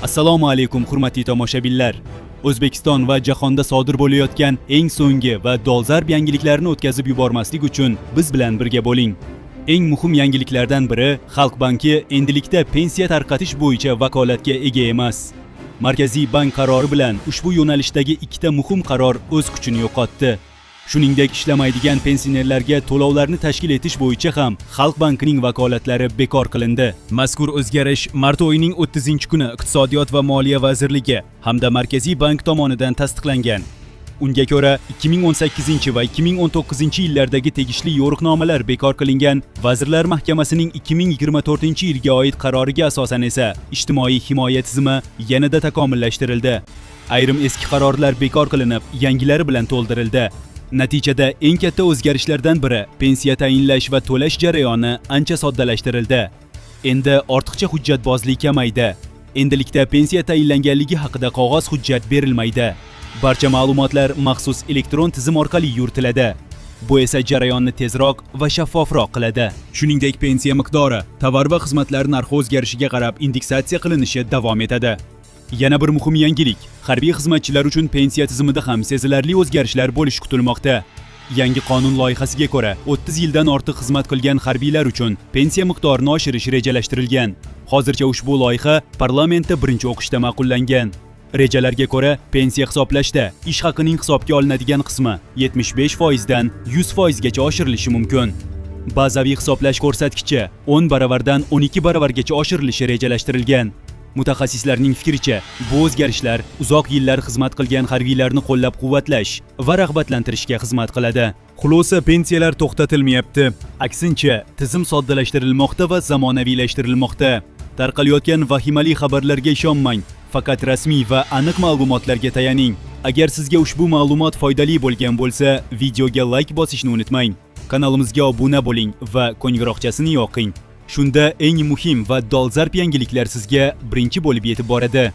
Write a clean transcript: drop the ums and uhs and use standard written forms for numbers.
Assalomu alaykum hurmatli tomoshabinlar. O'zbekiston va jahonda sodir bo'layotgan eng so'nggi va dolzarb yangiliklarni o'tkazib yubormaslik uchun biz bilan birga bo'ling. Eng muhim yangiliklardan biri Xalq banki endilikda pensiya tarqatish bo'yicha vakolatga ega emas. Markaziy bank qarori bilan ushbu yo'nalishdagi ikkita muhim qaror o'z kuchini yo'qotdi. Shuningdek, ishlamaydigan pensionerlarga to'lovlarni tashkil etish bo'yicha ham Xalq bankining vakolatlari bekor qilindi. Mazkur o'zgarish mart oyining 30-kuni Iqtisodiyot va Moliya vazirligi hamda Markaziy bank tomonidan tasdiqlangan. Unga ko'ra, 2018 va 2019-yillardagi tegishli yo'riqnomalar bekor qilingan, Vazirlar Mahkamasining 2024-yilga oid qaroriga asosan esa ijtimoiy himoya tizimi yanada takomillashtirildi. Ayrim eski qarorlar bekor qilinib, yangilari bilan to'ldirildi. Natijada eng katta o'zgarishlardan biri pensiya tayinlash va to'lash jarayoni ancha soddalashtirildi. Endi ortiqcha hujjatbozlik kamaydi. Endilikda pensiya tayinlanganligi haqida qog'oz hujjat berilmaydi. Barcha ma'lumotlar maxsus elektron tizim orqali yuritiladi. Bu esa jarayonni tezroq va shaffofroq qiladi. Shuningdek, pensiya miqdori, tovar va xizmatlar narxi o'zgarishiga qarab indeksatsiya qilinishi davom etadi. Yana bir muhim yangilik, harbiy xizmatchilar uchun pensiya tizimida ham sezilarli o'zgarishlar bo'lishi kutilmoqda. Yangi qonun loyihasiga ko'ra, 30 yildan ortiq xizmat qilgan harbiylar uchun pensiya miqdorini oshirish rejalashtirilgan. Hozircha ushbu loyiha parlamentda birinchi o'qishda ma'qullangan. Rejalarga ko'ra, pensiya hisoblashda ish haqining hisobga olinadigan qismi 75% dan 100% gacha oshirilishi mumkin. Bazaviy hisoblash ko'rsatkichi 10 baravardan 12 baravargacha oshirilishi rejalashtirilgan. Mutaxassislarning fikricha, bu o'zgarishlar uzoq yillar xizmat qilgan harbiylarni qo'llab-quvvatlash va rag'batlantirishga xizmat qiladi. Xulosa, pensiyalar to'xtatilmayapti. Aksincha, tizim soddalashtirilmoqda va zamonaviylashtirilmoqda. Tarqalayotgan vahimali xabarlarga ishonmang, faqat rasmiy va aniq ma'lumotlarga tayaning. Agar sizga ushbu ma'lumot foydali bo'lgan bo'lsa, videoga like bosishni unutmang. Kanalimizga obuna bo'ling va qo'ng'iroqchasini yoqing. Shunda eng muhim va dolzarb yangiliklar sizga birinchi bo'lib yetib boradi.